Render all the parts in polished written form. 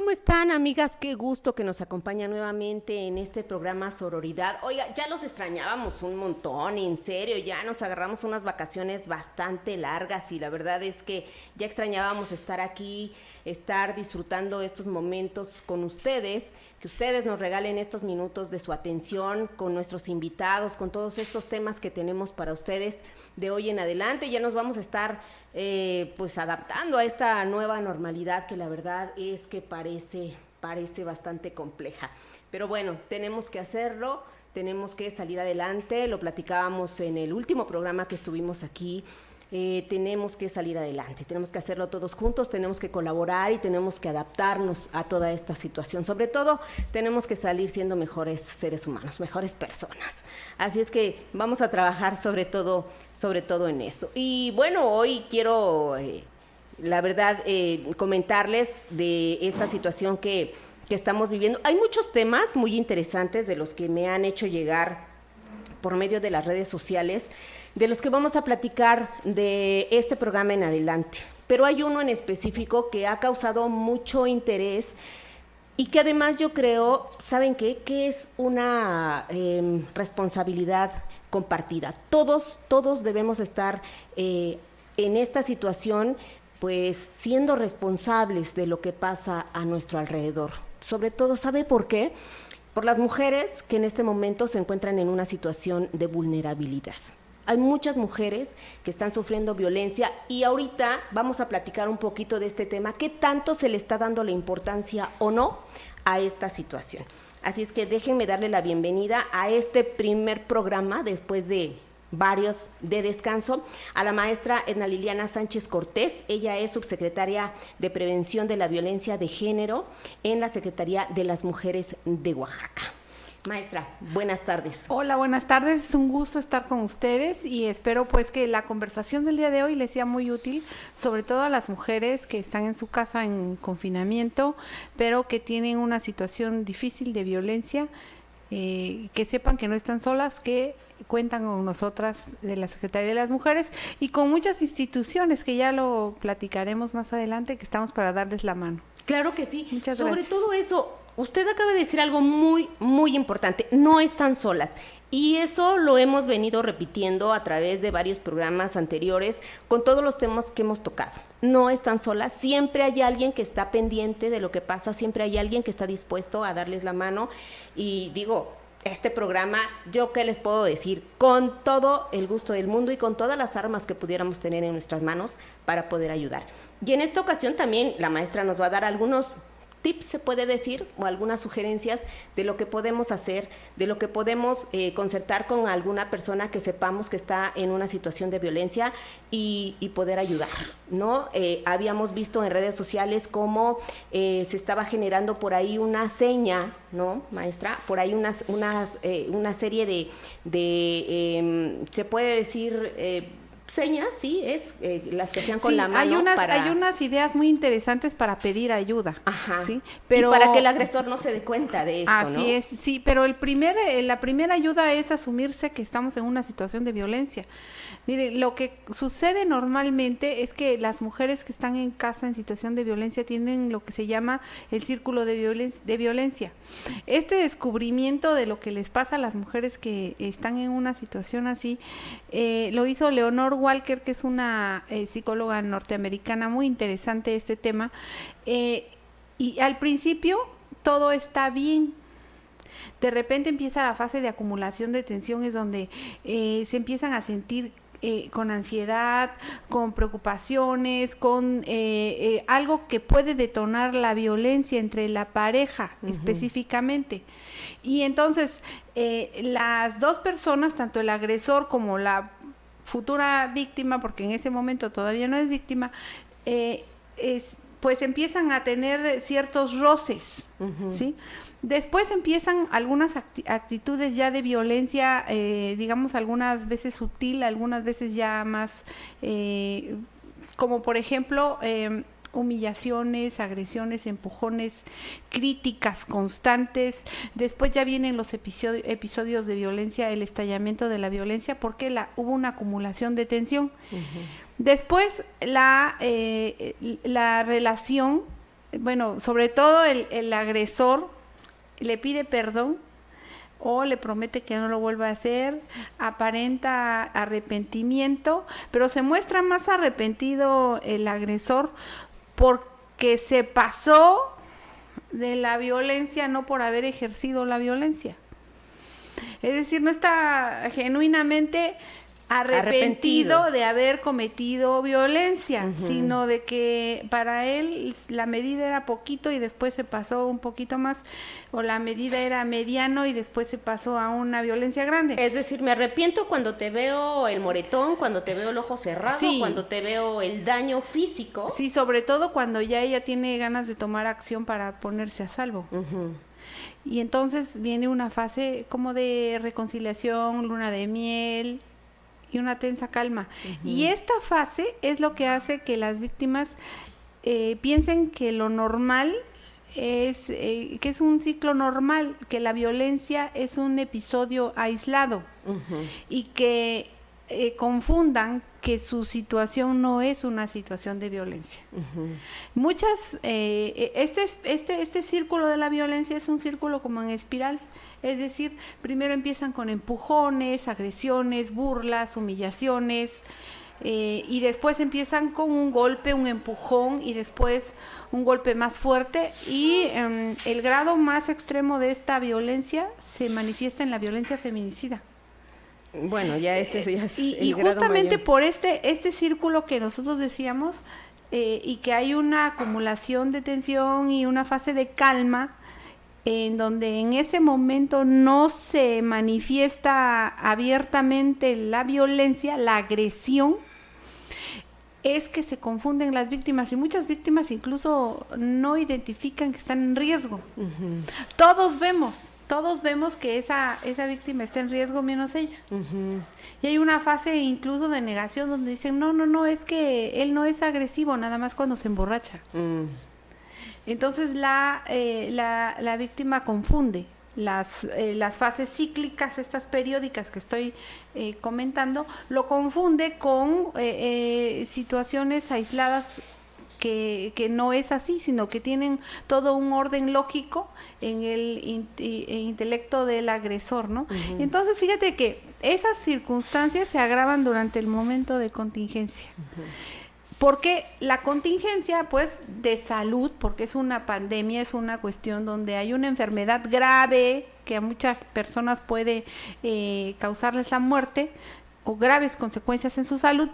¿cómo están, amigas? Qué gusto que nos acompañan nuevamente en este programa Sororidad. Oiga, ya los extrañábamos un montón, en serio, ya nos agarramos unas vacaciones bastante largas y la verdad es que ya extrañábamos estar aquí, estar disfrutando estos momentos con ustedes, que ustedes nos regalen estos minutos de su atención con nuestros invitados, con todos estos temas que tenemos para ustedes de hoy en adelante. Ya nos vamos a estar pues adaptando a esta nueva normalidad que la verdad es que parece bastante compleja. Pero bueno, tenemos que hacerlo, tenemos que salir adelante, lo platicábamos en el último programa que estuvimos aquí. Tenemos que salir adelante, tenemos que hacerlo todos juntos, tenemos que colaborar y tenemos que adaptarnos a toda esta situación. Sobre todo, tenemos que salir siendo mejores seres humanos, mejores personas. Así es que vamos a trabajar sobre todo en eso. Y bueno, hoy quiero, la verdad, comentarles de esta situación que estamos viviendo. Hay muchos temas muy interesantes de los que me han hecho llegar por medio de las redes sociales, de los que vamos a platicar de este programa en adelante. Pero hay uno en específico que ha causado mucho interés y que además yo creo, ¿saben qué? Que es una responsabilidad compartida. Todos debemos estar en esta situación, pues siendo responsables de lo que pasa a nuestro alrededor. Sobre todo, ¿sabe por qué? Por las mujeres que en este momento se encuentran en una situación de vulnerabilidad. Hay muchas mujeres que están sufriendo violencia y ahorita vamos a platicar un poquito de este tema, qué tanto se le está dando la importancia o no a esta situación. Así es que déjenme darle la bienvenida a este primer programa después de varios de descanso, a la maestra Edna Liliana Sánchez Cortés. Ella es subsecretaria de Prevención de la Violencia de Género en la Secretaría de las Mujeres de Oaxaca. Maestra, buenas tardes. Hola, buenas tardes. Es un gusto estar con ustedes y espero pues que la conversación del día de hoy les sea muy útil, sobre todo a las mujeres que están en su casa en confinamiento, pero que tienen una situación difícil de violencia, que sepan que no están solas, que cuentan con nosotras de la Secretaría de las Mujeres y con muchas instituciones que ya lo platicaremos más adelante, que estamos para darles la mano. Claro que sí. Muchas Sobre gracias. todo eso, usted acaba de decir algo muy, muy importante. No están solas. Y eso lo hemos venido repitiendo a través de varios programas anteriores con todos los temas que hemos tocado. No están solas. Siempre hay alguien que está pendiente de lo que pasa. Siempre hay alguien que está dispuesto a darles la mano. Y digo, este programa, ¿yo qué les puedo decir? Con todo el gusto del mundo y con todas las armas que pudiéramos tener en nuestras manos para poder ayudar. Y en esta ocasión también la maestra nos va a dar algunos tips, se puede decir, o algunas sugerencias de lo que podemos hacer, de lo que podemos concertar con alguna persona que sepamos que está en una situación de violencia y poder ayudar, ¿no? Habíamos visto en redes sociales cómo se estaba generando por ahí una seña, ¿no, maestra? Por ahí una serie de se puede decir señas, sí, es las que hacían con sí, la mano. Hay unas ideas muy interesantes para pedir ayuda. Ajá. ¿Sí? Pero, y para que el agresor no se dé cuenta de esto, así ¿no? es, sí, pero la primera ayuda es asumirse que estamos en una situación de violencia. Mire, lo que sucede normalmente es que las mujeres que están en casa en situación de violencia tienen lo que se llama el círculo de violencia. Este descubrimiento de lo que les pasa a las mujeres que están en una situación así, lo hizo Leonor Walker, que es una psicóloga norteamericana, muy interesante este tema, y al principio todo está bien. De repente empieza la fase de acumulación de tensiones donde se empiezan a sentir con ansiedad, con preocupaciones, con algo que puede detonar la violencia entre la pareja específicamente. Y entonces las dos personas, tanto el agresor como la futura víctima, porque en ese momento todavía no es víctima, pues empiezan a tener ciertos roces, ¿sí? Después empiezan algunas actitudes ya de violencia, digamos algunas veces sutil, algunas veces ya más, como por ejemplo humillaciones, agresiones, empujones, críticas constantes. Después ya vienen los episodios de violencia, el estallamiento de la violencia, porque hubo una acumulación de tensión. Después la relación bueno, sobre todo el agresor le pide perdón o le promete que no lo vuelva a hacer, aparenta arrepentimiento, pero se muestra más arrepentido el agresor porque se pasó de la violencia, no por haber ejercido la violencia. Es decir, no está genuinamente arrepentido de haber cometido violencia, sino de que para él la medida era poquito y después se pasó un poquito más, o la medida era mediano y después se pasó a una violencia grande. Es decir, me arrepiento cuando te veo el moretón, cuando te veo el ojo cerrado, sí, cuando te veo el daño físico. Sí, sobre todo cuando ya ella tiene ganas de tomar acción para ponerse a salvo. Y entonces viene una fase como de reconciliación, luna de miel y una tensa calma. Y esta fase es lo que hace que las víctimas piensen que lo normal es, que es un ciclo normal, que la violencia es un episodio aislado y que confundan que su situación no es una situación de violencia. Muchas, este círculo de la violencia es un círculo como en espiral. Es decir, primero empiezan con empujones, agresiones, burlas, humillaciones, y después empiezan con un golpe, un empujón, y después un golpe más fuerte, y el grado más extremo de esta violencia se manifiesta en la violencia feminicida. Bueno, ya ese ya es y justamente mayor. Por este círculo que nosotros decíamos, y que hay una acumulación de tensión y una fase de calma, en donde en ese momento no se manifiesta abiertamente la violencia, la agresión, es que se confunden las víctimas, y muchas víctimas incluso no identifican que están en riesgo. Todos vemos que esa víctima está en riesgo menos ella. Y hay una fase incluso de negación donde dicen, no, es que él no es agresivo, nada más cuando se emborracha. Entonces la víctima confunde las fases cíclicas, estas periódicas que estoy comentando, lo confunde con situaciones aisladas que no es así, sino que tienen todo un orden lógico en el intelecto del agresor, ¿no? Entonces, fíjate que esas circunstancias se agravan durante el momento de contingencia. Porque la contingencia, pues, de salud, porque es una pandemia, es una cuestión donde hay una enfermedad grave que a muchas personas puede causarles la muerte o graves consecuencias en su salud,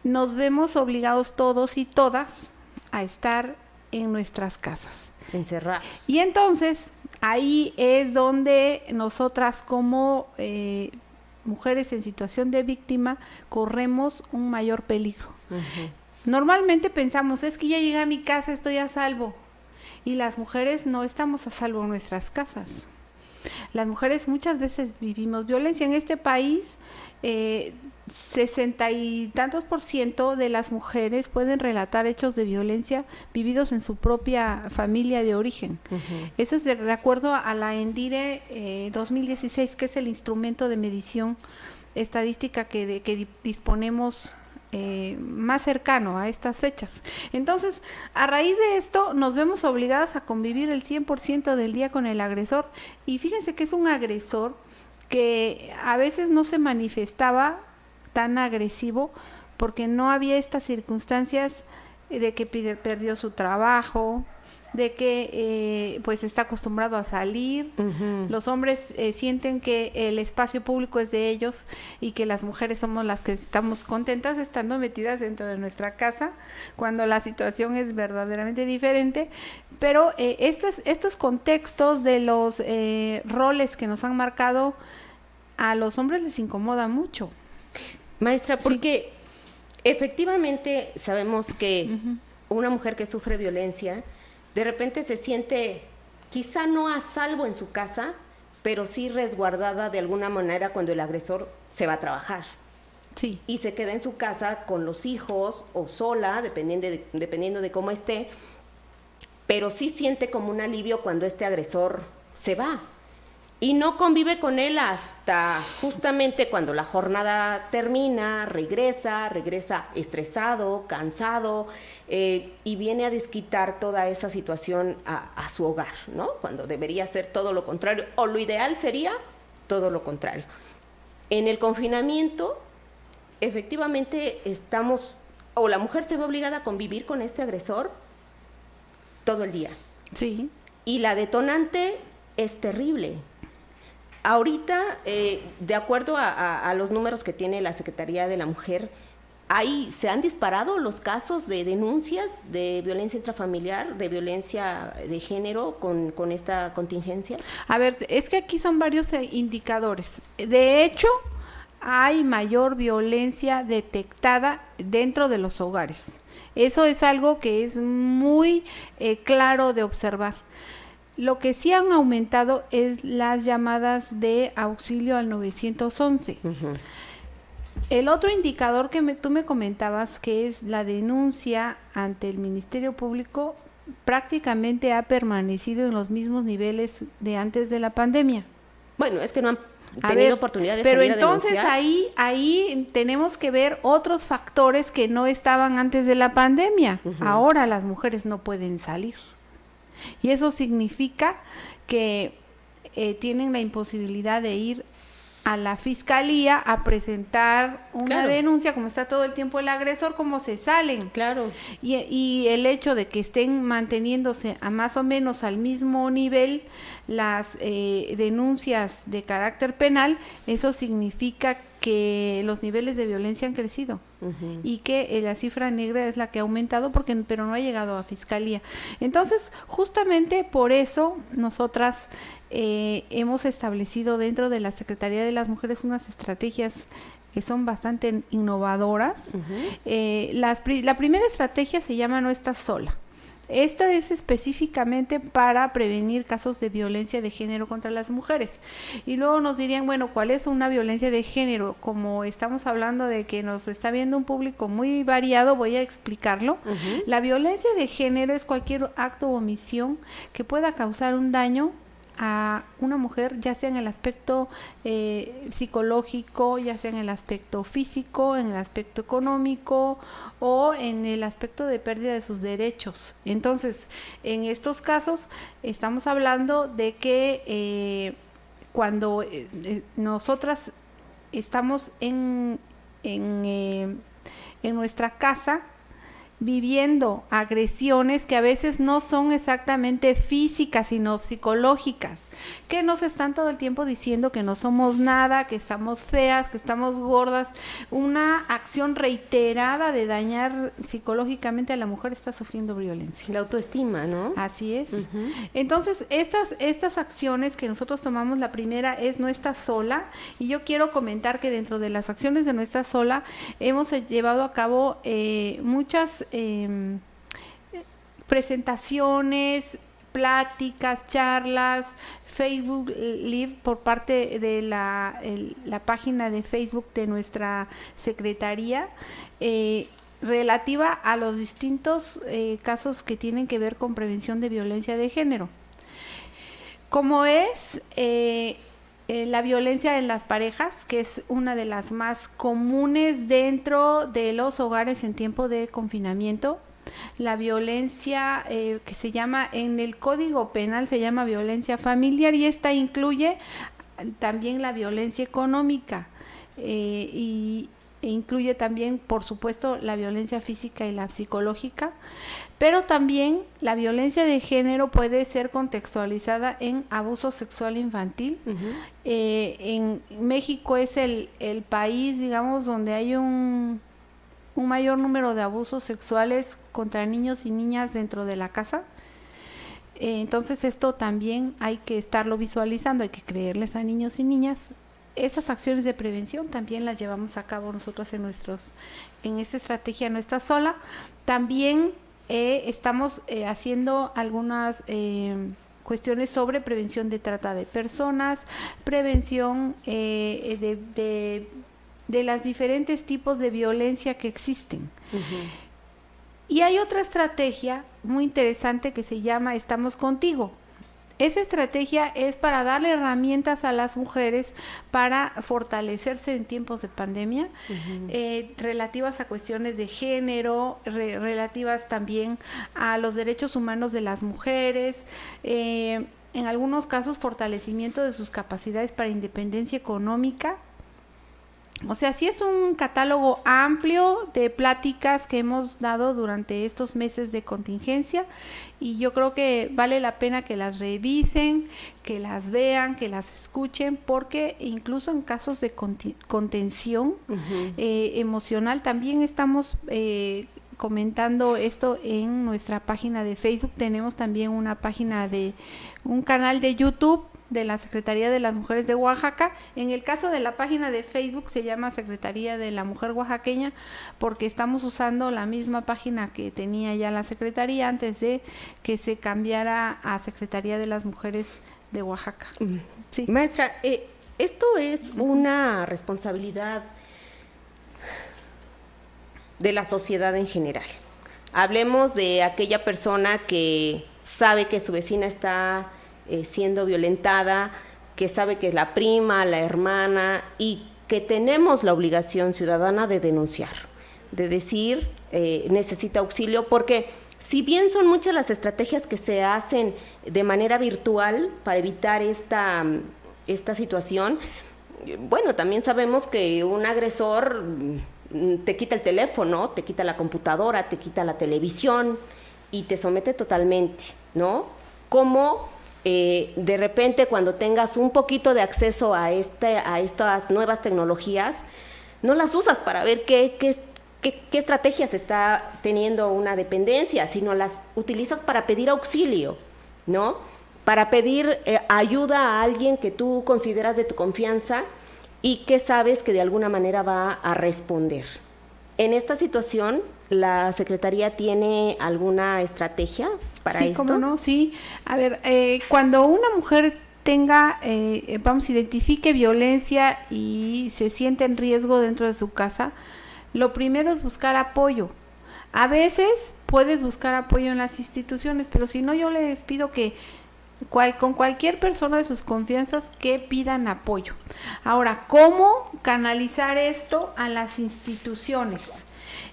nos vemos obligados todos y todas a estar en nuestras casas. Encerrados. Y entonces, ahí es donde nosotras como mujeres en situación de víctima corremos un mayor peligro. Normalmente pensamos, es que ya llegué a mi casa, estoy a salvo. Y las mujeres no estamos a salvo en nuestras casas. Las mujeres muchas veces vivimos violencia. En este país, 60 y tantos % de las mujeres pueden relatar hechos de violencia vividos en su propia familia de origen. Eso es de acuerdo a la ENDIRE 2016, que es el instrumento de medición estadística que disponemos más cercano a estas fechas. Entonces, a raíz de esto, nos vemos obligadas a convivir el 100% del día con el agresor. Y fíjense que es un agresor que a veces no se manifestaba tan agresivo porque no había estas circunstancias de que perdió su trabajo, de que pues está acostumbrado a salir. Los hombres sienten que el espacio público es de ellos y que las mujeres somos las que estamos contentas estando metidas dentro de nuestra casa, cuando la situación es verdaderamente diferente. Pero estos contextos de los roles que nos han marcado a los hombres les incomoda mucho. Maestra, porque efectivamente sabemos que una mujer que sufre violencia de repente se siente quizá no a salvo en su casa, pero sí resguardada de alguna manera cuando el agresor se va a trabajar. Sí. Y se queda en su casa con los hijos o sola, dependiendo de cómo esté, pero sí siente como un alivio cuando este agresor se va. y no convive con él hasta justamente cuando la jornada termina, regresa estresado, cansado, y viene a desquitar toda esa situación a su hogar, ¿no? Cuando debería ser todo lo contrario, o lo ideal sería todo lo contrario. En el confinamiento, efectivamente estamos, o la mujer se ve obligada a convivir con este agresor todo el día. Sí. Y la detonante es terrible. Ahorita, de acuerdo a los números que tiene la Secretaría de la Mujer, se han disparado los casos de denuncias de violencia intrafamiliar, de violencia de género con esta contingencia. A ver, es que aquí son varios indicadores. De hecho, hay mayor violencia detectada dentro de los hogares. Eso es algo que es muy claro de observar. Lo que sí han aumentado es las llamadas de auxilio al 911. Uh-huh. El otro indicador que tú me comentabas, que es la denuncia ante el Ministerio Público, prácticamente ha permanecido en los mismos niveles de antes de la pandemia. Bueno, es que no han tenido oportunidad de salir a denunciar. Pero entonces ahí tenemos que ver otros factores que no estaban antes de la pandemia. Uh-huh. Ahora las mujeres no pueden salir. Y eso significa que tienen la imposibilidad de ir a la fiscalía a presentar una denuncia, como está todo el tiempo el agresor, como se salen. Claro. Y el hecho de que estén manteniéndose a más o menos al mismo nivel las denuncias de carácter penal, eso significa que los niveles de violencia han crecido. Uh-huh. Y que la cifra negra es la que ha aumentado pero no ha llegado a fiscalía. Entonces, justamente por eso nosotras hemos establecido dentro de la Secretaría de las Mujeres unas estrategias que son bastante innovadoras. Uh-huh. La primera estrategia se llama No Estás Sola. Esta es específicamente para prevenir casos de violencia de género contra las mujeres. Y luego nos dirían, bueno, ¿cuál es una violencia de género? Como estamos hablando de que nos está viendo un público muy variado, voy a explicarlo. Uh-huh. La violencia de género es cualquier acto o omisión que pueda causar un daño a una mujer, ya sea en el aspecto psicológico, ya sea en el aspecto físico, en el aspecto económico o en el aspecto de pérdida de sus derechos. Entonces, en estos casos estamos hablando de que cuando nosotras estamos en nuestra casa viviendo agresiones que a veces no son exactamente físicas, sino psicológicas, que nos están todo el tiempo diciendo que no somos nada, que estamos feas, que estamos gordas. Una acción reiterada de dañar psicológicamente a la mujer está sufriendo violencia. La autoestima, ¿no? Así es. Uh-huh. Entonces, estas acciones que nosotros tomamos, la primera es No Estás Sola, y yo quiero comentar que dentro de las acciones de No Estás Sola hemos llevado a cabo muchas presentaciones, pláticas, charlas, Facebook Live por parte de la página de Facebook de nuestra secretaría, relativa a los distintos casos que tienen que ver con prevención de violencia de género. Como es la violencia en las parejas, que es una de las más comunes dentro de los hogares en tiempo de confinamiento. La violencia que se llama, en el Código Penal se llama violencia familiar, y esta incluye también la violencia económica e incluye también, por supuesto, la violencia física y la psicológica, pero también la violencia de género puede ser contextualizada en abuso sexual infantil. Uh-huh. En México es el país, digamos, donde hay un mayor número de abusos sexuales contra niños y niñas dentro de la casa. Entonces esto también hay que estarlo visualizando, hay que creerles a niños y niñas. Esas acciones de prevención también las llevamos a cabo nosotros en esta estrategia No Estás Sola. También estamos haciendo algunas cuestiones sobre prevención de trata de personas, prevención de los diferentes tipos de violencia que existen. Uh-huh. Y hay otra estrategia muy interesante que se llama Estamos Contigo. Esa estrategia es para darle herramientas a las mujeres para fortalecerse en tiempos de pandemia, relativas a cuestiones de género, relativas también a los derechos humanos de las mujeres, en algunos casos fortalecimiento de sus capacidades para independencia económica. O sea, sí es un catálogo amplio de pláticas que hemos dado durante estos meses de contingencia, y yo creo que vale la pena que las revisen, que las vean, que las escuchen, porque incluso en casos de contención emocional también estamos comentando esto en nuestra página de Facebook. Tenemos también un canal de YouTube de la Secretaría de las Mujeres de Oaxaca. En el caso de la página de Facebook se llama Secretaría de la Mujer Oaxaqueña, porque estamos usando la misma página que tenía ya la Secretaría antes de que se cambiara a Secretaría de las Mujeres de Oaxaca. Sí. Maestra, esto es una responsabilidad de la sociedad en general. Hablemos de aquella persona que sabe que su vecina está siendo violentada, que sabe que es la prima, la hermana, y que tenemos la obligación ciudadana de denunciar, de decir necesita auxilio, porque si bien son muchas las estrategias que se hacen de manera virtual para evitar esta situación, bueno, también sabemos que un agresor te quita el teléfono, te quita la computadora, te quita la televisión y te somete totalmente, ¿no? Como de repente cuando tengas un poquito de acceso a estas nuevas tecnologías, no las usas para ver qué estrategias está teniendo una dependencia, sino las utilizas para pedir auxilio, ¿no? Para pedir ayuda a alguien que tú consideras de tu confianza y que sabes que de alguna manera va a responder. En esta situación, ¿la Secretaría tiene alguna estrategia para esto? Sí, cómo no, sí. A ver, cuando una mujer tenga, identifique violencia y se siente en riesgo dentro de su casa, lo primero es buscar apoyo. A veces puedes buscar apoyo en las instituciones, pero si no, yo les pido que con cualquier persona de sus confianzas que pidan apoyo. Ahora, ¿cómo canalizar esto a las instituciones?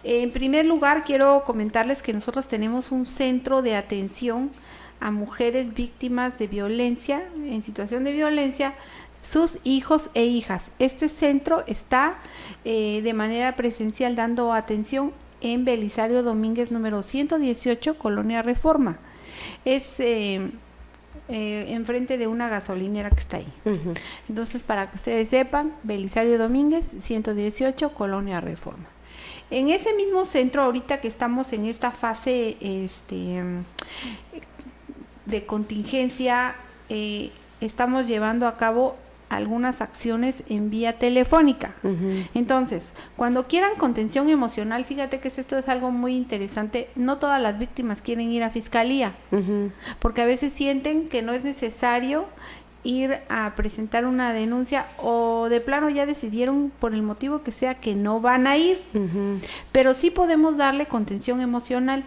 En primer lugar, quiero comentarles que nosotros tenemos un centro de atención a mujeres víctimas de violencia, en situación de violencia, sus hijos e hijas. Este centro está de manera presencial dando atención en Belisario Domínguez número 118, Colonia Reforma. Es enfrente de una gasolinera que está ahí. Entonces, para que ustedes sepan, Belisario Domínguez 118, Colonia Reforma. En ese mismo centro, ahorita que estamos en esta fase de contingencia, estamos llevando a cabo algunas acciones en vía telefónica. Entonces, cuando quieran contención emocional, fíjate que esto es algo muy interesante, no todas las víctimas quieren ir a fiscalía, porque a veces sienten que no es necesario ir a presentar una denuncia, o de plano ya decidieron por el motivo que sea que no van a ir, pero sí podemos darle contención emocional.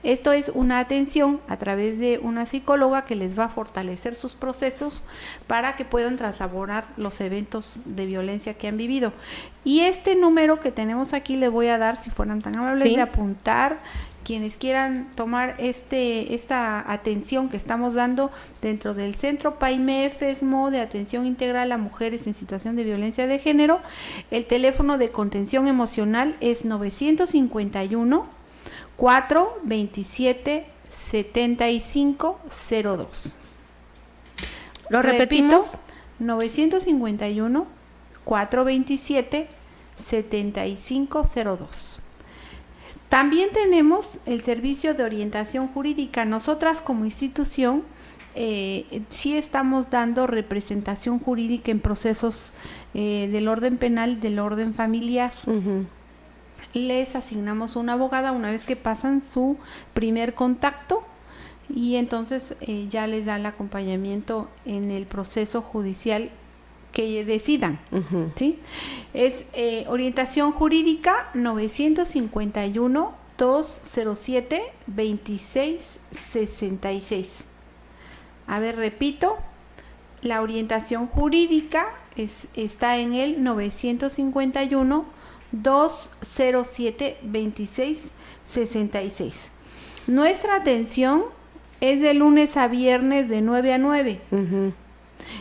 Esto es una atención a través de una psicóloga que les va a fortalecer sus procesos para que puedan traslaborar los eventos de violencia que han vivido. Y este número que tenemos aquí les voy a dar, si fueran tan amables de apuntar, quienes quieran tomar esta atención que estamos dando dentro del Centro PAIMEF ESMO de Atención Integral a Mujeres en Situación de Violencia de Género. El teléfono de contención emocional es 951 427-7502. ¿Lo repetimos? 951-427-7502. También tenemos el servicio de orientación jurídica. Nosotras como institución sí estamos dando representación jurídica en procesos del orden penal, del orden familiar. Les asignamos una abogada una vez que pasan su primer contacto, y entonces ya les da el acompañamiento en el proceso judicial que decidan, ¿sí? Es orientación jurídica 951-207-2666. A ver, repito, la orientación jurídica está en el 954-207-2666. Nuestra atención es de lunes a viernes de 9 a 9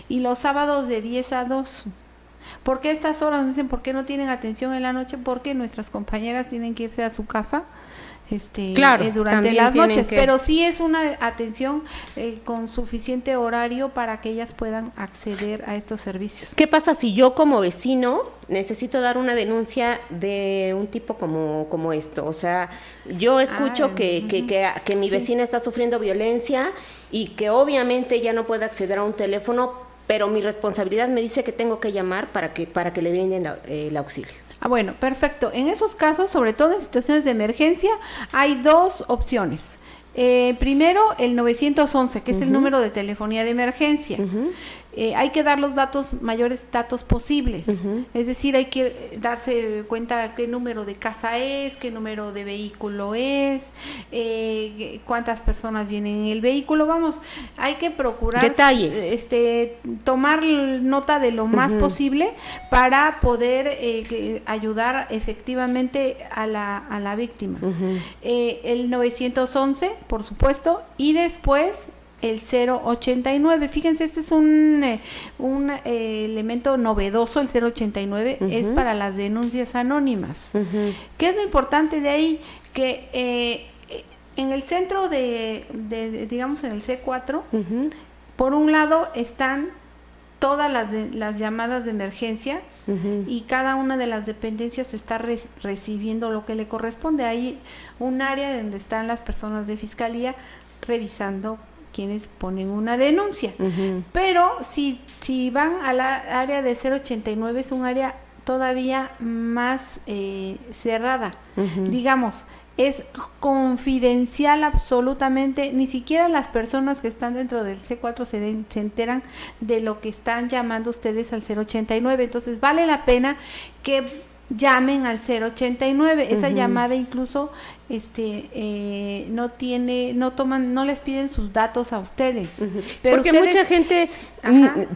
y los sábados de 10 a 2. ¿Por qué estas horas? Dicen, ¿por qué no tienen atención en la noche? Porque nuestras compañeras tienen que irse a su casa durante las noches, pero sí es una atención con suficiente horario para que ellas puedan acceder a estos servicios. ¿Qué pasa si yo como vecino necesito dar una denuncia de un tipo como esto? O sea, yo escucho que mi vecina está sufriendo violencia y que obviamente ya no puede acceder a un teléfono, pero mi responsabilidad me dice que tengo que llamar para que le brinden el auxilio. Bueno, perfecto. En esos casos, sobre todo en situaciones de emergencia, hay dos opciones. Primero, el 911, que es el número de telefonía de emergencia. Hay que dar los mayores datos posibles. Es decir, hay que darse cuenta qué número de casa es, qué número de vehículo es, cuántas personas vienen en el vehículo. Vamos, hay que procurar detalles, tomar nota de lo más posible para poder ayudar efectivamente a la víctima. El 911, por supuesto, y después el 089. Fíjense, este es un elemento novedoso, el 089, es para las denuncias anónimas. ¿Qué es lo importante de ahí? Que en el centro digamos en el C4, por un lado están todas las llamadas de emergencia y cada una de las dependencias está recibiendo lo que le corresponde. Hay un área donde están las personas de fiscalía revisando quienes ponen una denuncia. Pero si van a la área de 089, es un área todavía más cerrada. Digamos, es confidencial absolutamente, ni siquiera las personas que están dentro del C4 se enteran de lo que están llamando ustedes al 089. Entonces vale la pena que llamen al 089. Esa llamada incluso no les piden sus datos a ustedes. Pero porque mucha gente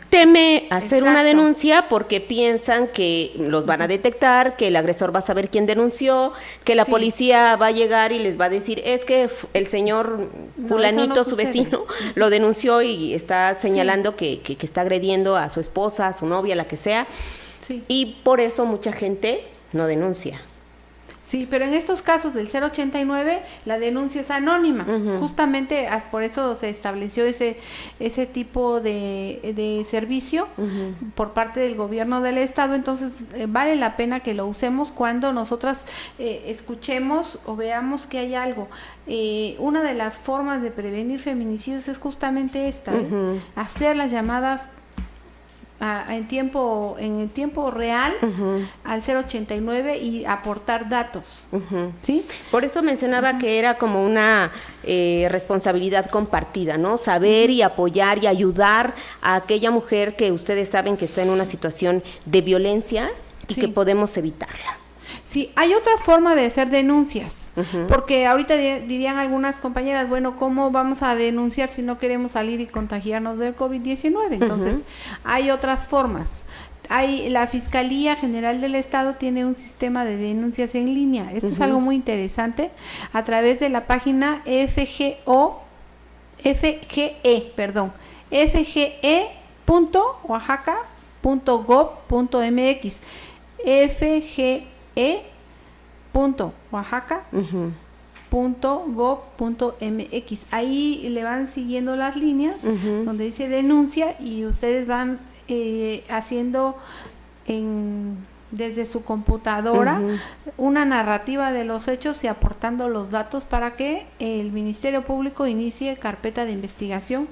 teme hacer una denuncia porque piensan que los van a detectar, que el agresor va a saber quién denunció, que la policía va a llegar y les va a decir, es que el señor fulanito, su vecino, lo denunció y está señalando que está agrediendo a su esposa, a su novia, la que sea. Y por eso mucha gente no denuncia. Sí, pero en estos casos del 089 la denuncia es anónima. Justamente por eso se estableció ese tipo de servicio por parte del gobierno del estado. Entonces vale la pena que lo usemos cuando nosotras escuchemos o veamos que hay algo. Una de las formas de prevenir feminicidios es justamente esta, hacer las llamadas en el tiempo real al 089 y aportar datos. ¿Sí? Por eso mencionaba que era como una responsabilidad compartida, ¿no? Saber y apoyar y ayudar a aquella mujer que ustedes saben que está en una situación de violencia y que podemos evitarla. Sí, hay otra forma de hacer denuncias, porque ahorita dirían algunas compañeras, bueno, ¿cómo vamos a denunciar si no queremos salir y contagiarnos del COVID-19? Entonces, hay otras formas. La Fiscalía General del Estado tiene un sistema de denuncias en línea. Esto es algo muy interesante, a través de la página fge.oaxaca.gov.mx. fge.oaxaca.gov.mx. Ahí le van siguiendo las líneas donde dice denuncia y ustedes van haciendo desde su computadora una narrativa de los hechos y aportando los datos para que el Ministerio Público inicie carpeta de investigación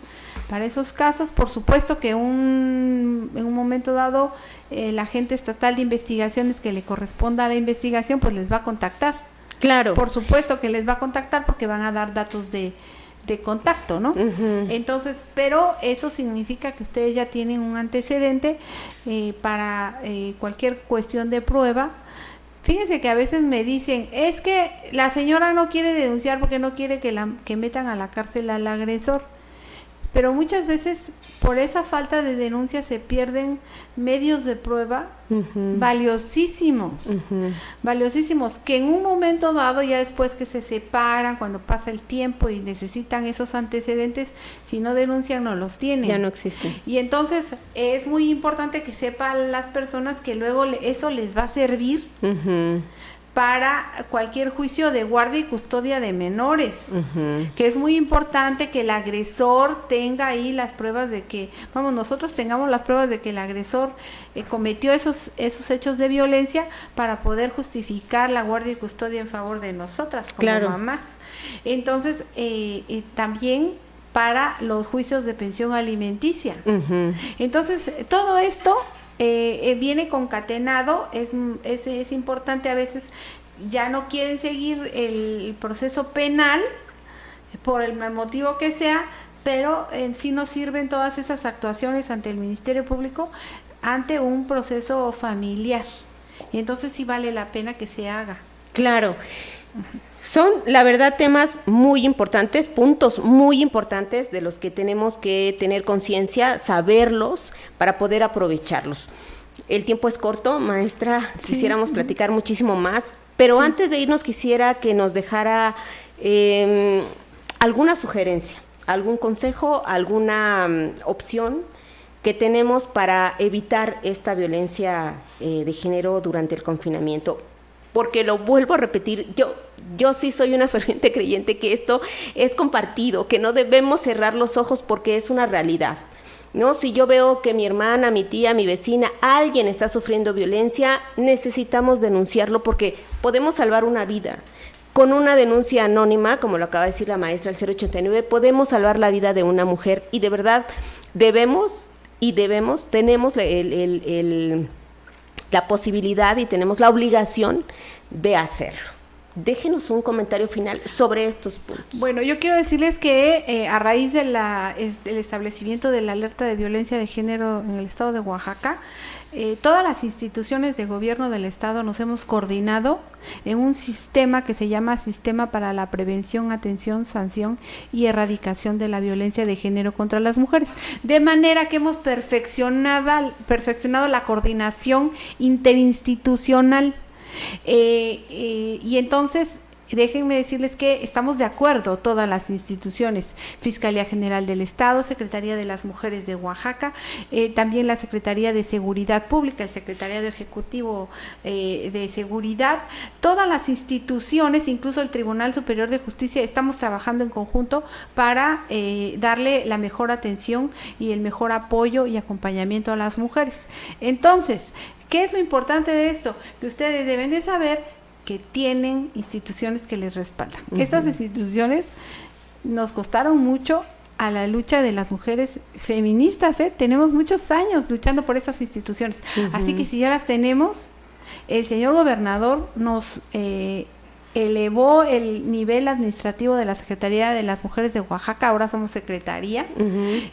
para esos casos. Por supuesto que en un momento dado el agente estatal de investigaciones que le corresponda a la investigación pues les va a contactar. Claro. Por supuesto que les va a contactar porque van a dar datos de contacto, ¿no? Entonces, pero eso significa que ustedes ya tienen un antecedente para cualquier cuestión de prueba. Fíjense que a veces me dicen, es que la señora no quiere denunciar porque no quiere que metan a la cárcel al agresor. pero muchas veces por esa falta de denuncia se pierden medios de prueba valiosísimos, valiosísimos, que en un momento dado, ya después que se separan, cuando pasa el tiempo y necesitan esos antecedentes, si no denuncian no los tienen. Ya no existen. Y entonces es muy importante que sepan las personas que luego eso les va a servir para cualquier juicio de guardia y custodia de menores, que es muy importante que el agresor tenga ahí las pruebas de que, nosotros tengamos las pruebas de que el agresor cometió esos hechos de violencia para poder justificar la guardia y custodia en favor de nosotras como mamás. Entonces, también para los juicios de pensión alimenticia. Entonces, todo esto viene concatenado, es importante, a veces ya no quieren seguir el proceso penal por el motivo que sea, pero en sí nos sirven todas esas actuaciones ante el Ministerio Público ante un proceso familiar, y entonces sí vale la pena que se haga. Claro. Son, la verdad, temas muy importantes, puntos muy importantes de los que tenemos que tener conciencia, saberlos para poder aprovecharlos. El tiempo es corto, maestra, quisiéramos platicar muchísimo más, pero antes de irnos quisiera que nos dejara alguna sugerencia, algún consejo, alguna opción que tenemos para evitar esta violencia de género durante el confinamiento. Porque lo vuelvo a repetir, yo sí soy una ferviente creyente que esto es compartido, que no debemos cerrar los ojos porque es una realidad, ¿no? Si yo veo que mi hermana, mi tía, mi vecina, alguien está sufriendo violencia, necesitamos denunciarlo porque podemos salvar una vida. Con una denuncia anónima, como lo acaba de decir la maestra, el 089, podemos salvar la vida de una mujer, y de verdad tenemos la posibilidad y tenemos la obligación de hacerlo. Déjenos un comentario final sobre estos puntos. Bueno, yo quiero decirles que a raíz de del establecimiento de la alerta de violencia de género en el estado de Oaxaca, todas las instituciones de gobierno del estado nos hemos coordinado en un sistema que se llama Sistema para la Prevención, Atención, Sanción y Erradicación de la Violencia de Género contra las Mujeres, de manera que hemos perfeccionado la coordinación interinstitucional. Y entonces déjenme decirles que estamos de acuerdo todas las instituciones, Fiscalía General del Estado, Secretaría de las Mujeres de Oaxaca, también la Secretaría de Seguridad Pública, el Secretariado Ejecutivo de Seguridad, todas las instituciones, incluso el Tribunal Superior de Justicia, estamos trabajando en conjunto para darle la mejor atención y el mejor apoyo y acompañamiento a las mujeres. Entonces, ¿qué es lo importante de esto? Que ustedes deben de saber que tienen instituciones que les respaldan. Estas instituciones nos costaron mucho a la lucha de las mujeres feministas, tenemos muchos años luchando por esas instituciones, así que si ya las tenemos, el señor gobernador nos elevó el nivel administrativo de la Secretaría de las Mujeres de Oaxaca, ahora somos secretaría.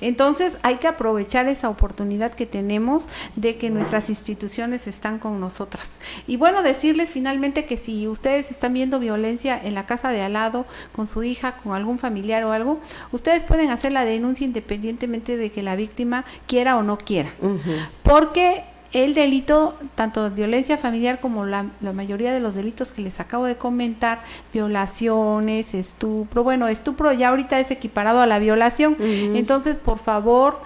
Entonces hay que aprovechar esa oportunidad que tenemos de que nuestras instituciones están con nosotras. Y bueno, decirles finalmente que si ustedes están viendo violencia en la casa de al lado, con su hija, con algún familiar o algo, ustedes pueden hacer la denuncia independientemente de que la víctima quiera o no quiera, porque el delito, tanto de violencia familiar como la mayoría de los delitos que les acabo de comentar, violaciones, estupro ya ahorita es equiparado a la violación. Entonces, por favor,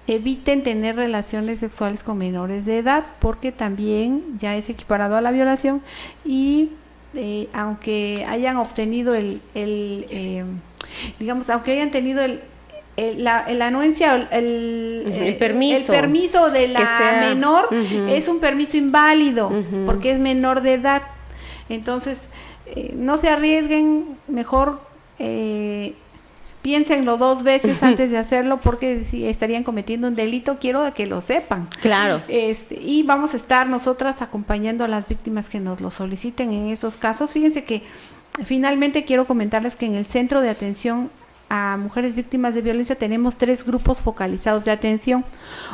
eviten tener relaciones sexuales con menores de edad, porque también ya es equiparado a la violación, y aunque hayan obtenido aunque hayan tenido la anuencia, el permiso de la menor, es un permiso inválido, porque es menor de edad. Entonces, no se arriesguen, mejor piénsenlo 2 veces antes de hacerlo, porque si estarían cometiendo un delito, quiero que lo sepan. Claro. Y vamos a estar nosotras acompañando a las víctimas que nos lo soliciten en estos casos. Fíjense que finalmente quiero comentarles que en el Centro de Atención a Mujeres Víctimas de Violencia tenemos 3 grupos focalizados de atención.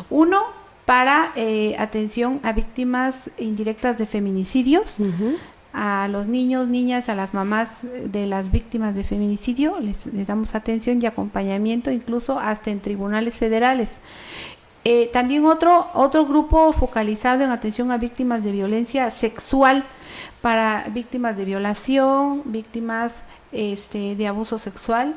Uno para atención a víctimas indirectas de feminicidios, a los niños, niñas, a las mamás de las víctimas de feminicidio, les damos atención y acompañamiento, incluso hasta en tribunales federales. También otro grupo focalizado en atención a víctimas de violencia sexual, para víctimas de violación, víctimas de abuso sexual.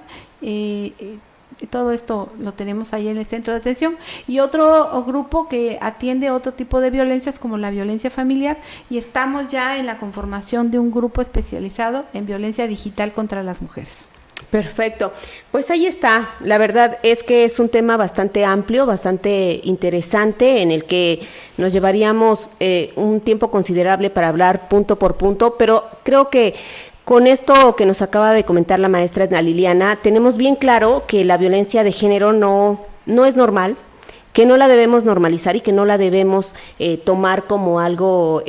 Todo esto lo tenemos ahí en el centro de atención, y otro grupo que atiende otro tipo de violencias como la violencia familiar, y estamos ya en la conformación de un grupo especializado en violencia digital contra las mujeres. Perfecto, pues ahí está. La verdad es que es un tema bastante amplio, bastante interesante, en el que nos llevaríamos un tiempo considerable para hablar punto por punto, pero creo que con esto que nos acaba de comentar la maestra Edna Liliana, tenemos bien claro que la violencia de género no es normal, que no la debemos normalizar y que no la debemos tomar como algo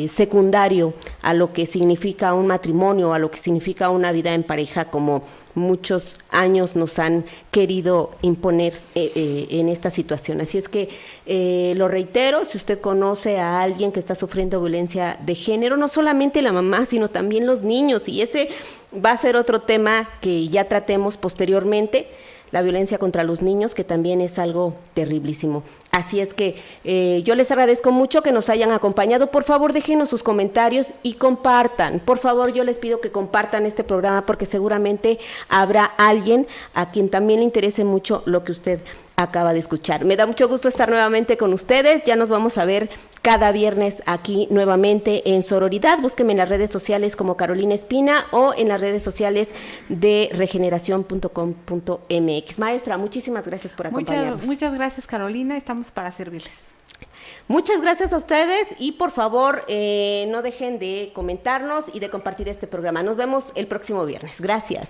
secundario a lo que significa un matrimonio, a lo que significa una vida en pareja, como muchos años nos han querido imponer en esta situación. Así es que lo reitero, si usted conoce a alguien que está sufriendo violencia de género, no solamente la mamá, sino también los niños, y ese va a ser otro tema que ya tratemos posteriormente, la violencia contra los niños, que también es algo terriblísimo. Así es que yo les agradezco mucho que nos hayan acompañado. Por favor, déjenos sus comentarios y compartan. Por favor, yo les pido que compartan este programa, porque seguramente habrá alguien a quien también le interese mucho lo que usted acaba de escuchar. Me da mucho gusto estar nuevamente con ustedes. Ya nos vamos a ver cada viernes aquí nuevamente en Sororidad. Búsquenme en las redes sociales como Carolina Espina o en las redes sociales de regeneración.com.mx. Maestra, muchísimas gracias por acompañarnos. Muchas gracias, Carolina. Estamos para servirles. Muchas gracias a ustedes, y por favor no dejen de comentarnos y de compartir este programa. Nos vemos el próximo viernes. Gracias.